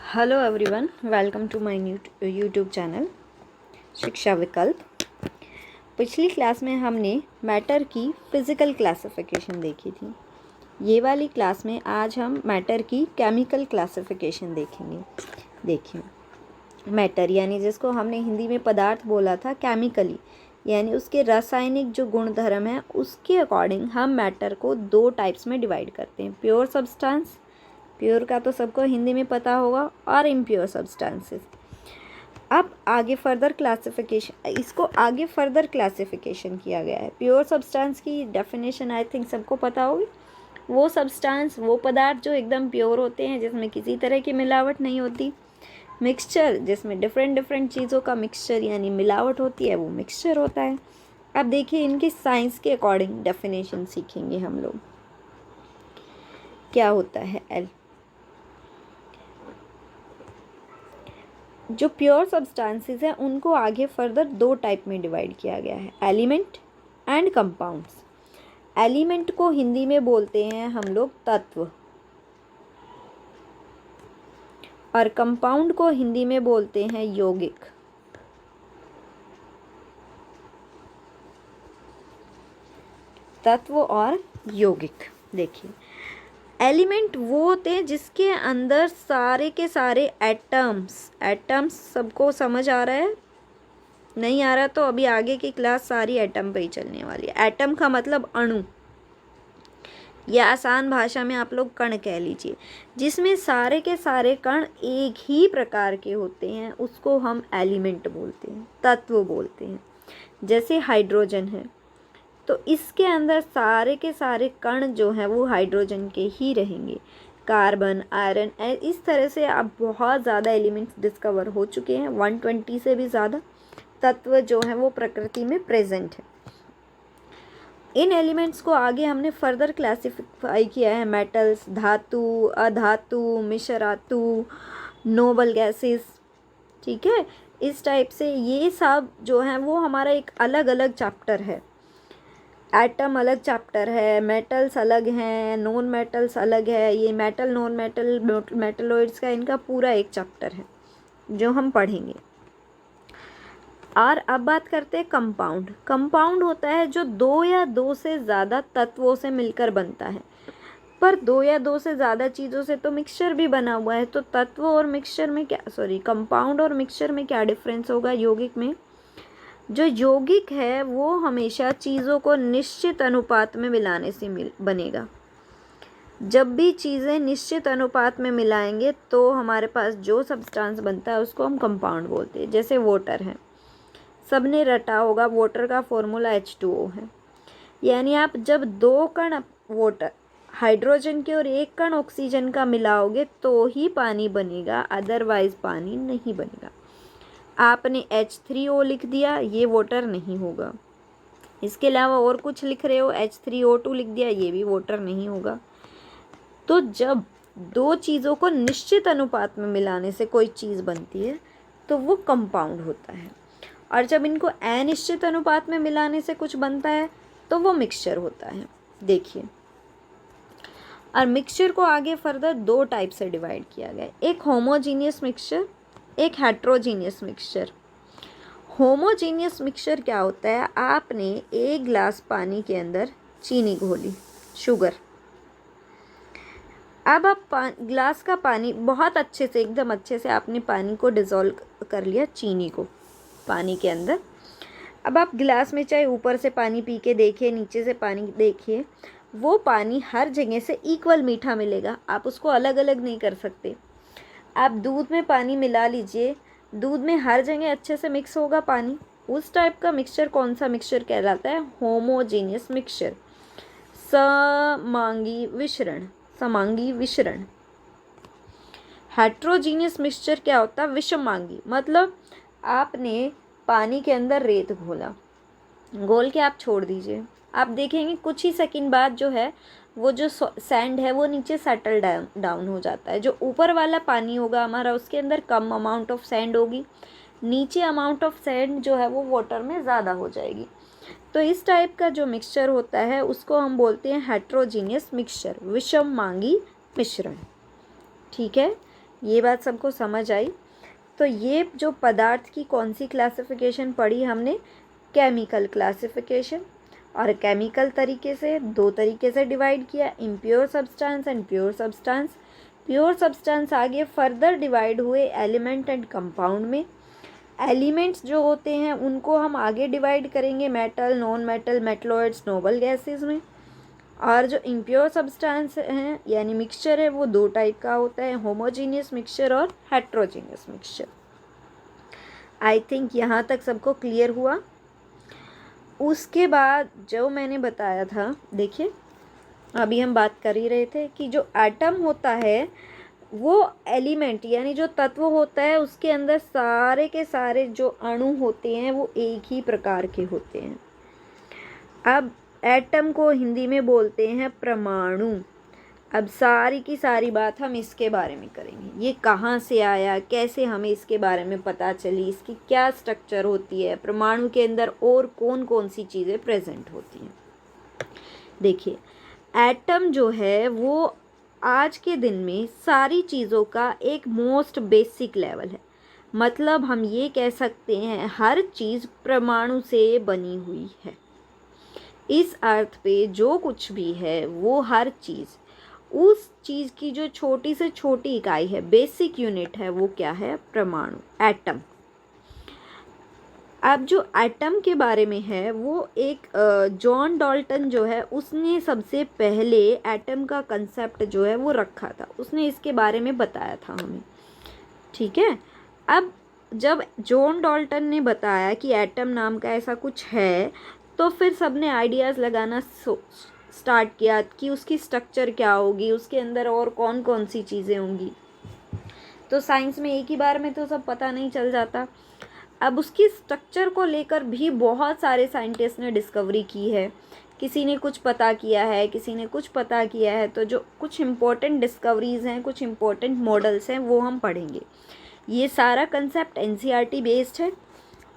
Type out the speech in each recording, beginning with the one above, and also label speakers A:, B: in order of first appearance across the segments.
A: Hello everyone, welcome to my YouTube channel Shiksha Vikalp. पिछली class में हमने मैटर की फ़िज़िकल क्लासिफिकेशन देखी थी। ये वाली क्लास में आज हम मैटर की केमिकल क्लासिफिकेशन देखेंगे। देखिए, मैटर यानी जिसको हमने हिंदी में पदार्थ बोला था, केमिकली यानी उसके रासायनिक जो गुणधर्म हैं उसके अकॉर्डिंग हम मैटर को दो टाइप्स में डिवाइड करते हैं। प्योर सब्सटेंस, प्योर का तो सबको हिंदी में पता होगा, और इम्प्योर सब्सटेंसेस। अब आगे फर्दर क्लासिफिकेशन किया गया है। प्योर सब्सटेंस की डेफिनेशन आई थिंक सबको पता होगी। वो सब्सटेंस, वो पदार्थ जो एकदम प्योर होते हैं, जिसमें किसी तरह की मिलावट नहीं होती। मिक्सचर, जिसमें डिफरेंट चीज़ों का मिक्सचर यानी मिलावट होती है, वो मिक्सचर होता है। अब देखिए, इनकी साइंस के अकॉर्डिंग डेफिनेशन सीखेंगे हम लोग। क्या होता है जो प्योर सब्सटेंसेस हैं उनको आगे फर्दर दो टाइप में डिवाइड किया गया है, एलिमेंट एंड कंपाउंड्स। एलिमेंट को हिंदी में बोलते हैं हम लोग तत्व, और कंपाउंड को हिंदी में बोलते हैं यौगिक। तत्व और यौगिक। देखिए, एलिमेंट वो होते हैं जिसके अंदर सारे के सारे एटम्स सबको समझ आ रहा है? नहीं आ रहा तो अभी आगे की क्लास सारी एटम पे ही चलने वाली है। एटम का मतलब अणु, या आसान भाषा में आप लोग कण कह लीजिए। जिसमें सारे के सारे कण एक ही प्रकार के होते हैं, उसको हम एलिमेंट बोलते हैं, तत्व बोलते हैं। जैसे हाइड्रोजन है, तो इसके अंदर सारे के सारे कण जो हैं वो हाइड्रोजन के ही रहेंगे। कार्बन, आयरन, इस तरह से अब बहुत ज़्यादा एलिमेंट्स डिस्कवर हो चुके हैं। 120 से भी ज़्यादा तत्व जो हैं वो प्रकृति में प्रेजेंट है। इन एलिमेंट्स को आगे हमने फर्दर क्लासिफाई किया है। मेटल्स, धातु, अधातु, मिश्रातु, नोबल गैसेस। ठीक है, इस टाइप से ये सब जो हैं वो हमारा एक अलग अलग चैप्टर है। एटम अलग चैप्टर है, मेटल्स अलग हैं, नॉन मेटल्स अलग है। ये मेटल, नॉन मेटल, मेटलॉइड्स का इनका पूरा एक चैप्टर है जो हम पढ़ेंगे। और अब बात करते हैं कंपाउंड। कंपाउंड होता है जो दो या दो से ज़्यादा तत्वों से मिलकर बनता है। पर दो या दो से ज़्यादा चीज़ों से तो मिक्सचर भी बना हुआ है। तो तत्व और मिक्सचर में कंपाउंड और मिक्सचर में क्या डिफरेंस होगा यौगिक में? जो यौगिक है वो हमेशा चीज़ों को निश्चित अनुपात में मिलाने से बनेगा। जब भी चीज़ें निश्चित अनुपात में मिलाएंगे तो हमारे पास जो सब्सटेंस बनता है उसको हम कंपाउंड बोलते हैं। जैसे वाटर है, सबने रटा होगा, वाटर का फॉर्मूला H2O है। यानी आप जब दो कण वाटर, हाइड्रोजन के और एक कण ऑक्सीजन का मिलाओगे तो ही पानी बनेगा, अदरवाइज पानी नहीं बनेगा। आपने H3O लिख दिया, ये वाटर नहीं होगा। इसके अलावा और कुछ लिख रहे हो, H3O2 लिख दिया, ये भी वाटर नहीं होगा। तो जब दो चीज़ों को निश्चित अनुपात में मिलाने से कोई चीज़ बनती है तो वो कंपाउंड होता है, और जब इनको अनिश्चित अनुपात में मिलाने से कुछ बनता है तो वो मिक्सचर होता है। देखिए, और मिक्सचर को आगे फर्दर दो टाइप से डिवाइड किया गया है, एक होमोजीनियस मिक्सचर, एक हेट्रोजीनियस मिक्सचर। होमोजीनियस मिक्सचर क्या होता है? आपने एक गिलास पानी के अंदर चीनी घोली, शुगर। अब आप गिलास का पानी बहुत अच्छे से, एकदम अच्छे से आपने पानी को डिज़ोल्व कर लिया, चीनी को पानी के अंदर। अब आप गिलास में चाहे ऊपर से पानी पी के देखिए, नीचे से पानी देखिए, वो पानी हर जगह से इक्वल मीठा मिलेगा। आप उसको अलग अलग नहीं कर सकते। आप दूध में पानी मिला लीजिए, दूध में हर जगह अच्छे से मिक्स होगा पानी। उस टाइप का मिक्सचर कौन सा मिक्सचर कहलाता है? होमोजीनियस मिक्सचर, समांगी विशरण। हेट्रोजीनियस मिक्सचर क्या होता है? विषमांगी, मतलब आपने पानी के अंदर रेत घोल के आप छोड़ दीजिए, आप देखेंगे कुछ ही सेकंड बाद जो है वो जो सैंड है वो नीचे सेटल डाउन हो जाता है। जो ऊपर वाला पानी होगा हमारा, उसके अंदर कम अमाउंट ऑफ सैंड होगी, नीचे अमाउंट ऑफ सैंड जो है वो वाटर में ज़्यादा हो जाएगी। तो इस टाइप का जो मिक्सचर होता है उसको हम बोलते हैं हेट्रोजीनियस मिक्सचर, विषमांगी मिश्रण। ठीक है, ये बात सबको समझ आई। तो ये जो पदार्थ की कौन सी क्लासिफिकेशन पढ़ी हमने, केमिकल क्लासिफिकेशन। और केमिकल तरीके से 2 तरीके से डिवाइड किया, impure substance and pure substance. Pure substance आगे फर्दर डिवाइड हुए एलिमेंट एंड कंपाउंड में। एलिमेंट्स जो होते हैं उनको हम आगे डिवाइड करेंगे metal, non metal, metalloids, noble gases में। और जो इम्प्योर सब्सटेंस हैं यानी मिक्सचर है वो 2 टाइप का होता है, होमोजीनियस मिक्सचर और हेट्रोजीनियस मिक्सचर। आई थिंक यहाँ तक सबको क्लियर हुआ। उसके बाद जो मैंने बताया था, देखिए अभी हम बात कर ही रहे थे कि जो एटम होता है वो एलिमेंट यानी जो तत्व होता है उसके अंदर सारे के सारे जो अणु होते हैं वो एक ही प्रकार के होते हैं। अब एटम को हिंदी में बोलते हैं परमाणु। अब सारी की सारी बात हम इसके बारे में करेंगे, ये कहाँ से आया, कैसे हमें इसके बारे में पता चली, इसकी क्या स्ट्रक्चर होती है, परमाणु के अंदर और कौन कौन सी चीज़ें प्रेजेंट होती हैं। देखिए एटम जो है वो आज के दिन में सारी चीज़ों का एक मोस्ट बेसिक लेवल है। मतलब हम ये कह सकते हैं हर चीज़ परमाणु से बनी हुई है। इस अर्थ पे जो कुछ भी है वो हर चीज़, उस चीज़ की जो छोटी से छोटी इकाई है, बेसिक यूनिट है, वो क्या है, परमाणु, एटम। अब जो एटम के बारे में है वो एक जॉन डाल्टन जो है उसने सबसे पहले एटम का कंसेप्ट जो है वो रखा था, उसने इसके बारे में बताया था हमें। ठीक है, अब जब जॉन डाल्टन ने बताया कि एटम नाम का ऐसा कुछ है तो फिर सबने आइडियाज़ लगाना स्टार्ट किया कि उसकी स्ट्रक्चर क्या होगी, उसके अंदर और कौन कौन सी चीज़ें होंगी। तो साइंस में एक ही बार में तो सब पता नहीं चल जाता। अब उसकी स्ट्रक्चर को लेकर भी बहुत सारे साइंटिस्ट ने डिस्कवरी की है, किसी ने कुछ पता किया है, किसी ने कुछ पता किया है। तो जो कुछ इम्पोर्टेंट डिस्कवरीज़ हैं, कुछ इम्पोर्टेंट मॉडल्स हैं, वो हम पढ़ेंगे। ये सारा कंसेप्ट एनसीईआरटी बेस्ड है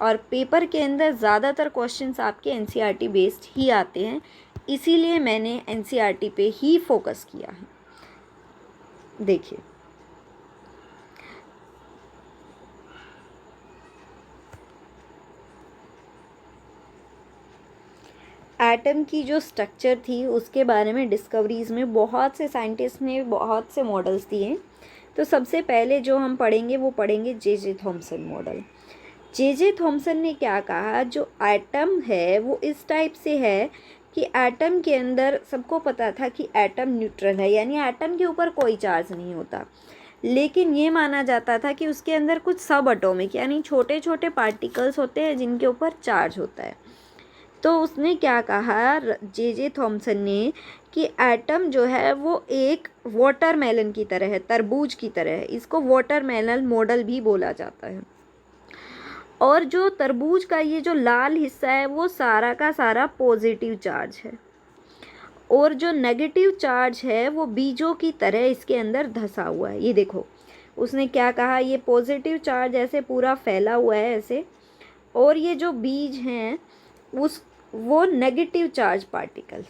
A: और पेपर के अंदर ज़्यादातर क्वेश्चंस आपके एनसीईआरटी बेस्ड ही आते हैं, इसीलिए मैंने एनसीईआरटी पे ही फोकस किया है। देखिए एटम की जो स्ट्रक्चर थी उसके बारे में डिस्कवरीज़ में बहुत से साइंटिस्ट ने बहुत से मॉडल्स दिए। तो सबसे पहले जो हम पढ़ेंगे वो पढ़ेंगे J Thomson model. J Thomson ने क्या कहा, जो एटम है वो इस टाइप से है कि एटम के अंदर सबको पता था कि एटम न्यूट्रल है, यानी एटम के ऊपर कोई चार्ज नहीं होता, लेकिन ये माना जाता था कि उसके अंदर कुछ सब एटॉमिक यानी छोटे छोटे पार्टिकल्स होते हैं जिनके ऊपर चार्ज होता है। तो उसने क्या कहा जे थॉमसन ने कि एटम जो है वो एक वाटरमेलन की तरह है, तरबूज की तरह है। इसको वाटरमेलन मॉडल भी बोला जाता है। और जो तरबूज का ये जो लाल हिस्सा है वो सारा का सारा पॉजिटिव चार्ज है और जो नेगेटिव चार्ज है वो बीजों की तरह इसके अंदर धंसा हुआ है। ये देखो उसने क्या कहा, ये पॉजिटिव चार्ज ऐसे पूरा फैला हुआ है ऐसे, और ये जो बीज हैं वो नेगेटिव चार्ज पार्टिकल्स।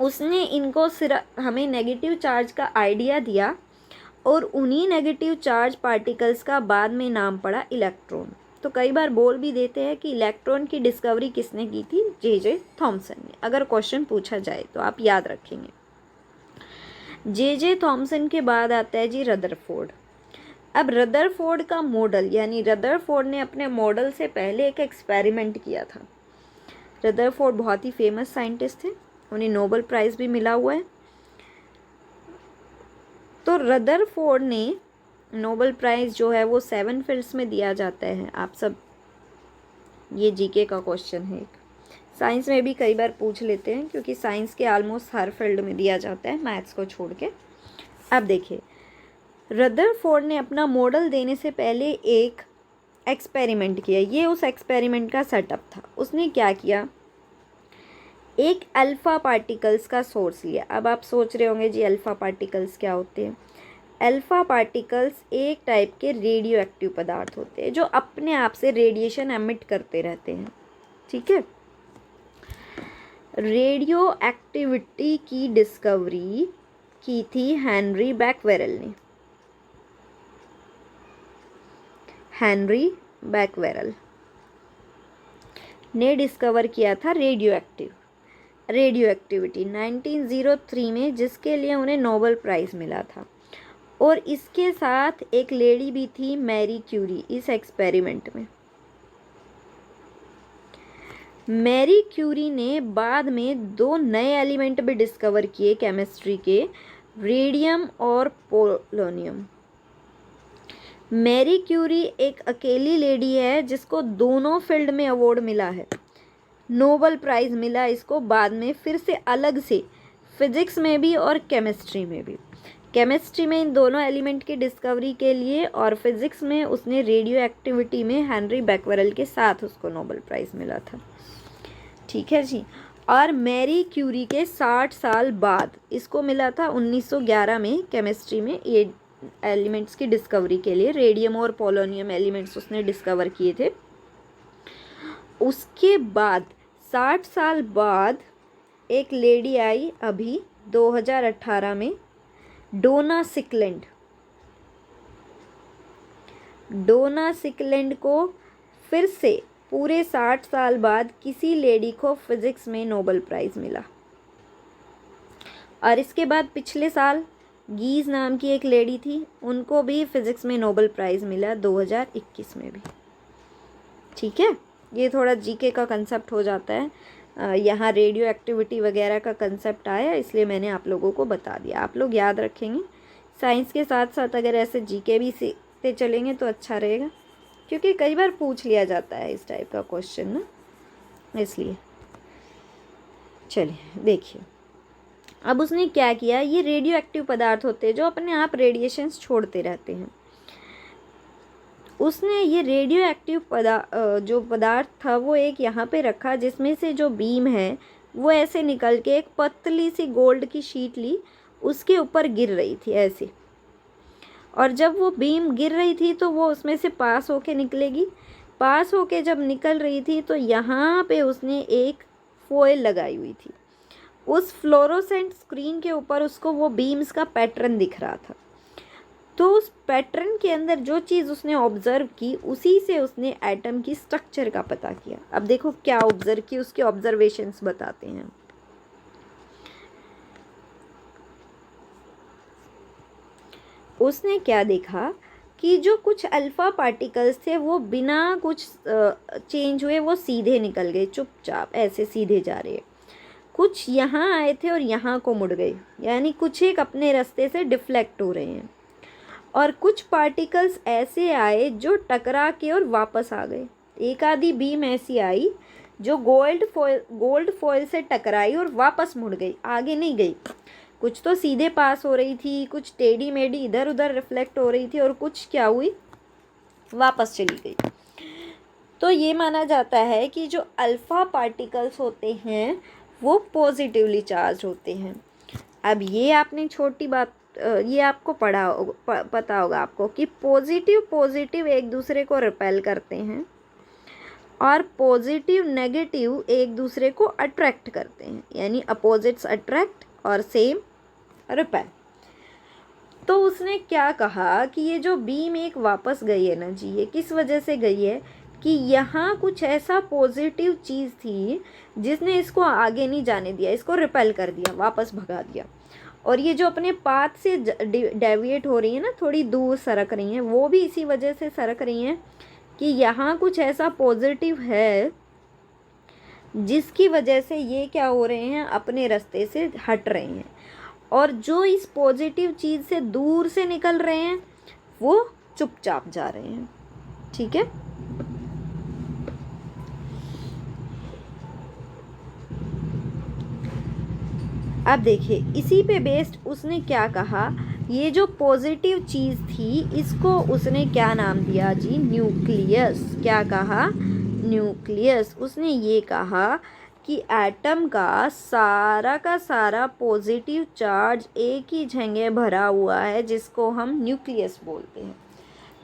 A: उसने इनको सिर्फ हमें नेगेटिव चार्ज का आइडिया दिया और उन्हीं नेगेटिव चार्ज पार्टिकल्स का बाद में नाम पड़ा इलेक्ट्रॉन। तो कई बार बोल भी देते हैं कि इलेक्ट्रॉन की डिस्कवरी किसने की थी, जे थॉमसन ने। अगर क्वेश्चन पूछा जाए तो आप याद रखेंगे। जे थॉमसन के बाद आता है जी रदरफोर्ड। अब रदरफोर्ड का मॉडल यानी रदरफोर्ड ने अपने मॉडल से पहले एक एक्सपेरिमेंट किया था। रदरफोर्ड बहुत ही फेमस साइंटिस्ट थे, उन्हें नोबेल प्राइज़ भी मिला हुआ है। तो रदरफोर्ड ने नोबेल प्राइज़ जो है वो 7 फील्ड्स में दिया जाता है। आप सब ये जीके का क्वेश्चन है, एक साइंस में भी कई बार पूछ लेते हैं क्योंकि साइंस के ऑलमोस्ट हर फील्ड में दिया जाता है मैथ्स को छोड़ के। अब देखिए रदरफोर्ड ने अपना मॉडल देने से पहले एक एक्सपेरिमेंट किया। ये उस एक्सपेरिमेंट का सेटअप था। उसने क्या किया, एक अल्फ़ा पार्टिकल्स का सोर्स लिया। अब आप सोच रहे होंगे जी अल्फ़ा पार्टिकल्स क्या होते हैं। अल्फ़ा पार्टिकल्स एक टाइप के रेडियो एक्टिव पदार्थ होते हैं जो अपने आप से रेडिएशन एमिट करते रहते हैं। ठीक है, रेडियो एक्टिविटी की डिस्कवरी की थी हेनरी बैक्वेरेल ने। हेनरी बैक्वेरल ने डिस्कवर किया था रेडियो एक्टिविटी 1903 में, जिसके लिए उन्हें नोबेल प्राइज़ मिला था। और इसके साथ एक लेडी भी थी, मैरी क्यूरी, इस एक्सपेरिमेंट में। मैरी क्यूरी ने बाद में 2 नए एलिमेंट भी डिस्कवर किए केमिस्ट्री के, रेडियम और पोलोनियम। मैरी क्यूरी एक अकेली लेडी है जिसको दोनों फील्ड में अवार्ड मिला है, नोबेल प्राइज़ मिला इसको बाद में फिर से अलग से, फिजिक्स में भी और केमिस्ट्री में भी। केमिस्ट्री में इन दोनों एलिमेंट की डिस्कवरी के लिए और फिजिक्स में उसने रेडियो एक्टिविटी में हेनरी बैक्वेरल के साथ उसको नोबेल प्राइज़ मिला था। ठीक है जी। और मैरी क्यूरी के 60 साल बाद इसको मिला था 1911 में, केमिस्ट्री में ये एलिमेंट्स की डिस्कवरी के लिए रेडियम और पोलोनियम एलिमेंट्स उसने डिस्कवर किए थे। उसके बाद 60 साल बाद एक लेडी आई अभी 2018 में, डोना सिकलैंड को फिर से पूरे 60 साल बाद किसी लेडी को फिजिक्स में नोबेल प्राइज़ मिला। और इसके बाद पिछले साल गीज नाम की एक लेडी थी, उनको भी फिजिक्स में नोबेल प्राइज़ मिला 2021 में भी। ठीक है, ये थोड़ा जीके का कंसेप्ट हो जाता है, यहाँ रेडियो एक्टिविटी वगैरह का कंसेप्ट आया, इसलिए मैंने आप लोगों को बता दिया। आप लोग याद रखेंगे, साइंस के साथ साथ अगर ऐसे जीके भी सीखते चलेंगे तो अच्छा रहेगा, क्योंकि कई बार पूछ लिया जाता है इस टाइप का क्वेश्चन ना, इसलिए। चलिए देखिए, अब उसने क्या किया, ये रेडियो एक्टिव पदार्थ होते हैं जो अपने आप रेडिएशंस छोड़ते रहते हैं। उसने ये रेडियो एक्टिव जो पदार्थ था वो एक यहाँ पे रखा, जिसमें से जो बीम है वो ऐसे निकल के एक पतली सी गोल्ड की शीट ली, उसके ऊपर गिर रही थी ऐसे। और जब वो बीम गिर रही थी तो वो उसमें से पास होके निकलेगी। पास होके जब निकल रही थी तो यहाँ पे उसने एक फॉयल लगाई हुई थी। उस फ्लोरोसेंट स्क्रीन के ऊपर उसको वो बीम्स का पैटर्न दिख रहा था। तो उस पैटर्न के अंदर जो चीज़ उसने ऑब्ज़र्व की, उसी से उसने एटम की स्ट्रक्चर का पता किया। अब देखो क्या ऑब्ज़र्व की, उसके ऑब्जर्वेशंस बताते हैं। उसने क्या देखा कि जो कुछ अल्फ़ा पार्टिकल्स थे वो बिना कुछ चेंज हुए वो सीधे निकल गए, चुपचाप ऐसे सीधे जा रहे। कुछ यहाँ आए थे और यहाँ को मुड़ गए, यानी कुछ एक अपने रास्ते से डिफ्लेक्ट हो रहे हैं। और कुछ पार्टिकल्स ऐसे आए जो टकरा के और वापस आ गए। एक आधी बीम ऐसी आई जो गोल्ड फॉयल से टकराई और वापस मुड़ गई, आगे नहीं गई। कुछ तो सीधे पास हो रही थी, कुछ टेढ़ी मेढ़ी इधर उधर रिफ्लेक्ट हो रही थी, और कुछ क्या हुई, वापस चली गई। तो ये माना जाता है कि जो अल्फ़ा पार्टिकल्स होते हैं वो पॉजिटिवली चार्ज होते हैं। अब ये आपने छोटी बात, ये आपको पता होगा आपको कि पॉजिटिव एक दूसरे को रिपेल करते हैं और पॉजिटिव नेगेटिव एक दूसरे को अट्रैक्ट करते हैं, यानी अपोजिट्स अट्रैक्ट और सेम रिपेल। तो उसने क्या कहा कि ये जो बीम एक वापस गई है ना जी, ये किस वजह से गई है कि यहाँ कुछ ऐसा पॉजिटिव चीज़ थी जिसने इसको आगे नहीं जाने दिया, इसको रिपेल कर दिया, वापस भगा दिया। और ये जो अपने पाथ से डेविएट हो रही है ना, थोड़ी दूर सरक रही हैं, वो भी इसी वजह से सरक रही हैं कि यहाँ कुछ ऐसा पॉजिटिव है जिसकी वजह से ये क्या हो रहे हैं, अपने रास्ते से हट रहे हैं। और जो इस पॉजिटिव चीज़ से दूर से निकल रहे हैं वो चुपचाप जा रहे हैं। ठीक है, अब देखिए इसी पे बेस्ड उसने क्या कहा, ये जो पॉजिटिव चीज़ थी इसको उसने क्या नाम दिया जी, न्यूक्लियस। क्या कहा, न्यूक्लियस। उसने ये कहा कि एटम का सारा पॉजिटिव चार्ज एक ही जगह भरा हुआ है, जिसको हम न्यूक्लियस बोलते हैं।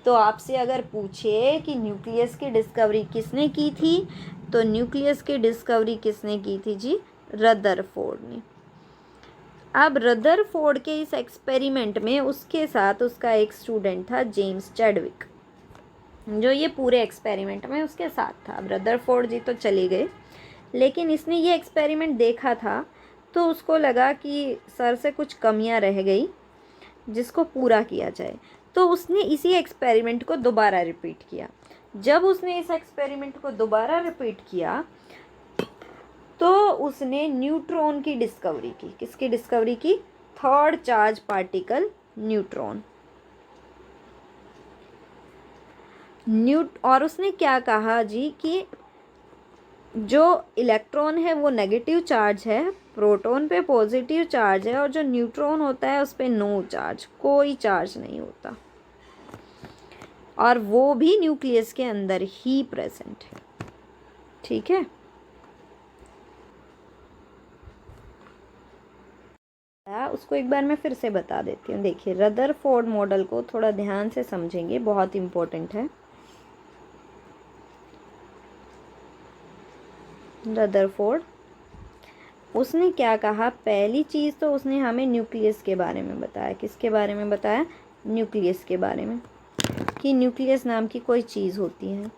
A: तो आपसे अगर पूछे कि न्यूक्लियस की डिस्कवरी किसने की थी, तो न्यूक्लियस की डिस्कवरी किसने की थी जी, रदरफोर्ड ने। अब रदरफोर्ड के इस एक्सपेरिमेंट में उसके साथ उसका एक स्टूडेंट था, जेम्स चैडविक। जो ये पूरे एक्सपेरिमेंट में उसके साथ था। अब रदरफोर्ड जी तो चले गए, लेकिन इसने ये एक्सपेरिमेंट देखा था तो उसको लगा कि सर से कुछ कमियां रह गई जिसको पूरा किया जाए। तो उसने इसी एक्सपेरिमेंट को दोबारा रिपीट किया। जब उसने इस एक्सपेरिमेंट को दोबारा रिपीट किया तो उसने न्यूट्रॉन की डिस्कवरी की। किसकी डिस्कवरी की? Third charge particle neutron. और उसने क्या कहा जी कि जो इलेक्ट्रॉन है वो नेगेटिव चार्ज है, प्रोटॉन पे पॉजिटिव चार्ज है, और जो न्यूट्रॉन होता है उस पे नो चार्ज, कोई चार्ज नहीं होता, और वो भी न्यूक्लियस के अंदर ही प्रेजेंट है। ठीक है, उसको एक बार मैं फिर से बता देती हूँ। देखिए, रदरफोर्ड मॉडल को थोड़ा ध्यान से समझेंगे, बहुत इम्पोर्टेंट है। रदरफोर्ड उसने क्या कहा? पहली चीज़ तो उसने हमें न्यूक्लियस के बारे में बताया। किसके बारे में बताया? न्यूक्लियस के बारे में, कि न्यूक्लियस नाम की कोई चीज़ होती है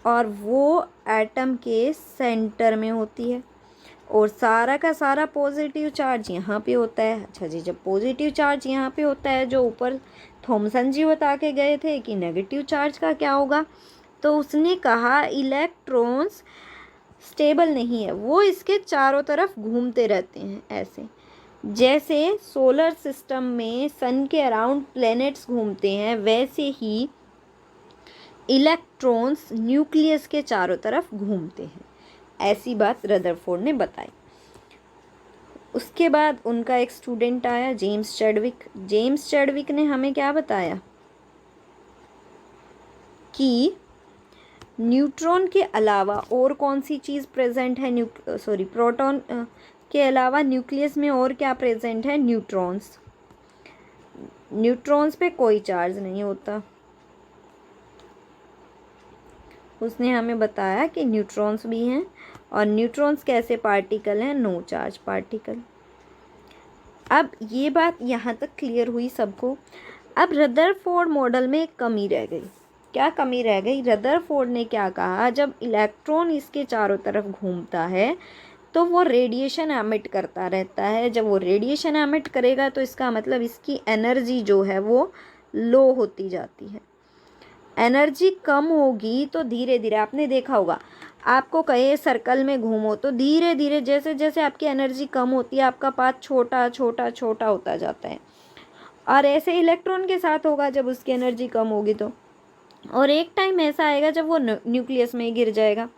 A: और वो एटम के सेंटर में होती है, और सारा का सारा पॉजिटिव चार्ज यहाँ पे होता है। अच्छा जी, जब पॉजिटिव चार्ज यहाँ पे होता है, जो ऊपर थॉमसन जी बता के गए थे कि नेगेटिव चार्ज का क्या होगा, तो उसने कहा इलेक्ट्रॉन्स स्टेबल नहीं है, वो इसके चारों तरफ घूमते रहते हैं। ऐसे जैसे सोलर सिस्टम में सन के अराउंड प्लैनेट्स घूमते हैं, वैसे ही इलेक्ट्रॉन्स न्यूक्लियस के चारों तरफ घूमते हैं। ऐसी बात रदरफोर्ड ने बताई। उसके बाद उनका एक स्टूडेंट आया, जेम्स चैडविक। जेम्स चैडविक ने हमें क्या बताया कि न्यूट्रॉन के अलावा और कौन सी चीज़ प्रेजेंट है, प्रोटॉन के अलावा न्यूक्लियस में और क्या प्रेजेंट है? न्यूट्रॉन्स। न्यूट्रॉन्स पे कोई चार्ज नहीं होता। उसने हमें बताया कि न्यूट्रॉन्स भी हैं, और न्यूट्रॉन्स कैसे पार्टिकल हैं? No charge particle. अब ये बात यहाँ तक क्लियर हुई सबको। अब रदरफोर्ड मॉडल में एक कमी रह गई। क्या कमी रह गई? रदरफोर्ड ने क्या कहा, जब इलेक्ट्रॉन इसके चारों तरफ घूमता है तो वो रेडिएशन एमिट करता रहता है। जब वो रेडिएशन एमिट करेगा तो इसका मतलब इसकी एनर्जी जो है वो लो होती जाती है। एनर्जी कम होगी तो धीरे धीरे, आपने देखा होगा, आपको कहे सर्कल में घूमो तो धीरे धीरे जैसे जैसे आपकी एनर्जी कम होती है, आपका पाथ छोटा छोटा छोटा होता जाता है। और ऐसे इलेक्ट्रॉन के साथ होगा जब उसकी एनर्जी कम होगी तो, और एक टाइम ऐसा आएगा जब वो न्यूक्लियस में गिर जाएगा।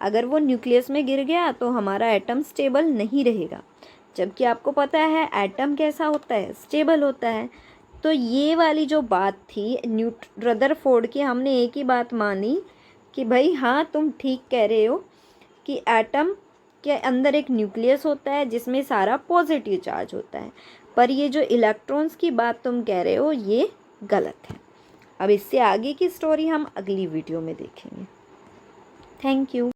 A: अगर वो न्यूक्लियस में गिर गया तो हमारा एटम स्टेबल नहीं रहेगा, जबकि आपको पता है एटम कैसा होता है? स्टेबल होता है। तो ये वाली जो बात थी रदरफोर्ड की, हमने एक ही बात मानी कि भाई हाँ, तुम ठीक कह रहे हो कि एटम के अंदर एक न्यूक्लियस होता है जिसमें सारा पॉजिटिव चार्ज होता है, पर ये जो इलेक्ट्रॉन्स की बात तुम कह रहे हो ये गलत है। अब इससे आगे की स्टोरी हम अगली वीडियो में देखेंगे। Thank you.